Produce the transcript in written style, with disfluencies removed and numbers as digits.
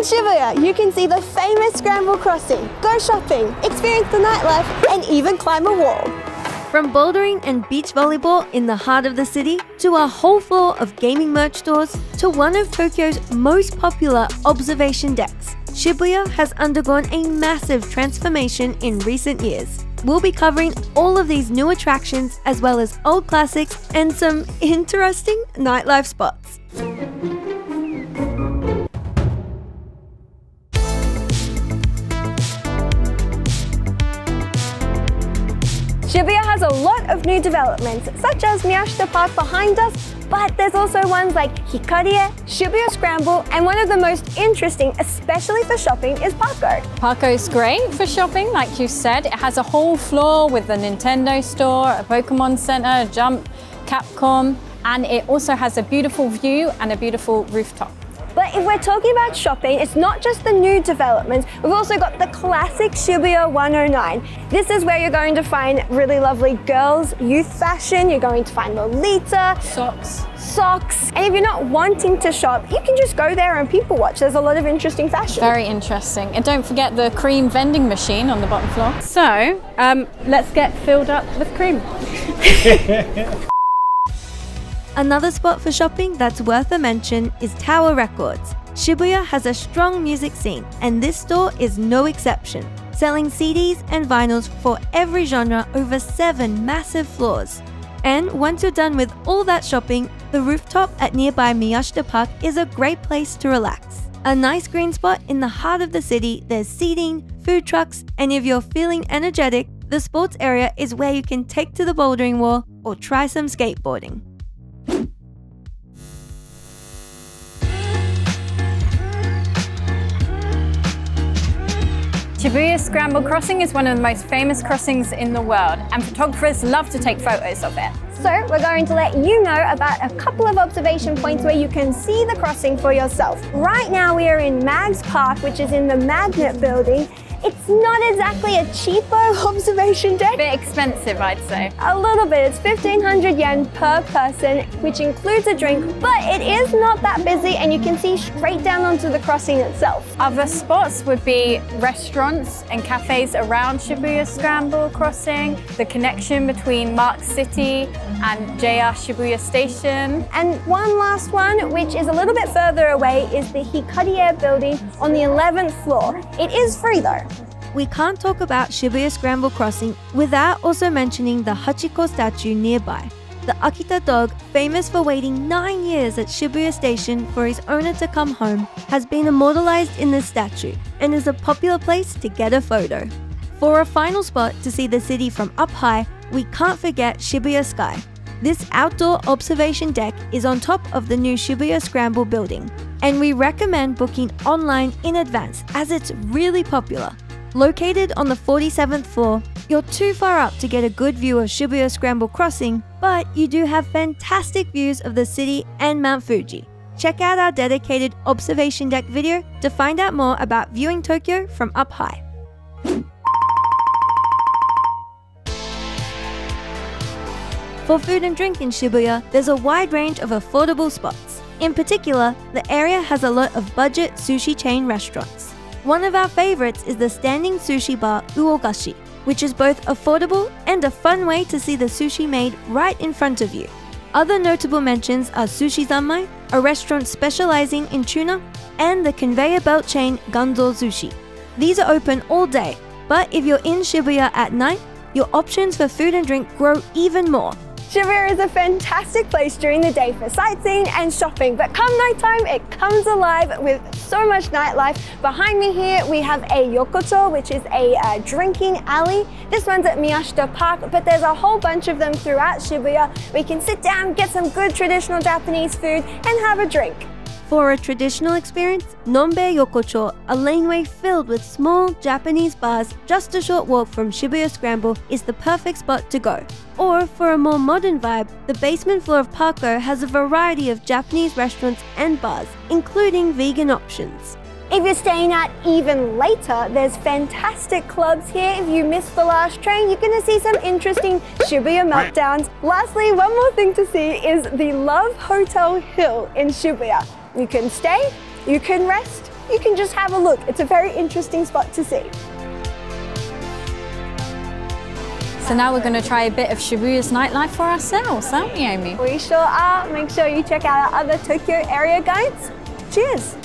In Shibuya, you can see the famous Scramble Crossing, go shopping, experience the nightlife, and even climb a wall. From bouldering and beach volleyball in the heart of the city, to a whole floor of gaming merch stores, to one of Tokyo's most popular observation decks, Shibuya has undergone a massive transformation in recent years. We'll be covering all of these new attractions as well as old classics and some interesting nightlife spots. Shibuya has a lot of new developments, such as Miyashita Park behind us, but there's also ones like Hikarie, Shibuya Scramble, and one of the most interesting, especially for shopping, is Parko. Parko's great for shopping, like you said. It has a whole floor with a Nintendo store, a Pokemon Center, Jump, Capcom, and it also has a beautiful view and a beautiful rooftop. But if we're talking about shopping, it's not just the new developments, we've also got the classic Shibuya 109. This is where you're going to find really lovely girls' youth fashion, you're going to find Lolita, socks. And if you're not wanting to shop, you can just go there and people watch. There's a lot of interesting fashion. Very interesting. And don't forget the cream vending machine on the bottom floor. So, let's get filled up with cream. Another spot for shopping that's worth a mention is Tower Records. Shibuya has a strong music scene, and this store is no exception, selling CDs and vinyls for every genre over 7 massive floors. And once you're done with all that shopping, the rooftop at nearby Miyashita Park is a great place to relax. A nice green spot in the heart of the city, there's seating, food trucks, and if you're feeling energetic, the sports area is where you can take to the bouldering wall or try some skateboarding. Shibuya Scramble Crossing is one of the most famous crossings in the world, and photographers love to take photos of it. So we're going to let you know about a couple of observation points where you can see the crossing for yourself. Right now we are in Mags Park, which is in the Magnet building. It's not exactly a cheapo observation deck. A bit expensive, I'd say. A little bit. It's 1,500 yen per person, which includes a drink, but it is not that busy and you can see straight down onto the crossing itself. Other spots would be restaurants and cafes around Shibuya Scramble Crossing, the connection between Mark City and JR Shibuya Station. And one last one, which is a little bit further away, is the Hikarie building on the 11th floor. It is free though. We can't talk about Shibuya Scramble Crossing without also mentioning the Hachiko statue nearby. The Akita dog, famous for waiting 9 years at Shibuya Station for his owner to come home, has been immortalized in this statue and is a popular place to get a photo. For a final spot to see the city from up high, we can't forget Shibuya Sky. This outdoor observation deck is on top of the new Shibuya Scramble building, and we recommend booking online in advance as it's really popular. Located on the 47th floor, you're too far up to get a good view of Shibuya Scramble Crossing, but you do have fantastic views of the city and Mount Fuji. Check out our dedicated observation deck video to find out more about viewing Tokyo from up high. For food and drink in Shibuya, there's a wide range of affordable spots. In particular, the area has a lot of budget sushi chain restaurants. One of our favorites is the standing sushi bar Uogashi, which is both affordable and a fun way to see the sushi made right in front of you. Other notable mentions are Sushi Zanmai, a restaurant specializing in tuna, and the conveyor belt chain Ganzo Sushi. These are open all day, but if you're in Shibuya at night, your options for food and drink grow even more. Shibuya is a fantastic place during the day for sightseeing and shopping, but come nighttime, it comes alive with so much nightlife. Behind me here, we have a Yokoto, which is a drinking alley. This one's at Miyashita Park, but there's a whole bunch of them throughout Shibuya. We can sit down, get some good traditional Japanese food, and have a drink. For a traditional experience, Nonbe Yokocho, a laneway filled with small Japanese bars just a short walk from Shibuya Scramble, is the perfect spot to go. Or for a more modern vibe, the basement floor of Parko has a variety of Japanese restaurants and bars, including vegan options. If you're staying out even later, there's fantastic clubs here. If you missed the last train, you're going to see some interesting Shibuya meltdowns. Lastly, one more thing to see is the Love Hotel Hill in Shibuya. You can stay, you can rest, you can just have a look. It's a very interesting spot to see. So now we're going to try a bit of Shibuya's nightlife for ourselves, aren't we, Amy? We sure are. Make sure you check out our other Tokyo area guides. Cheers!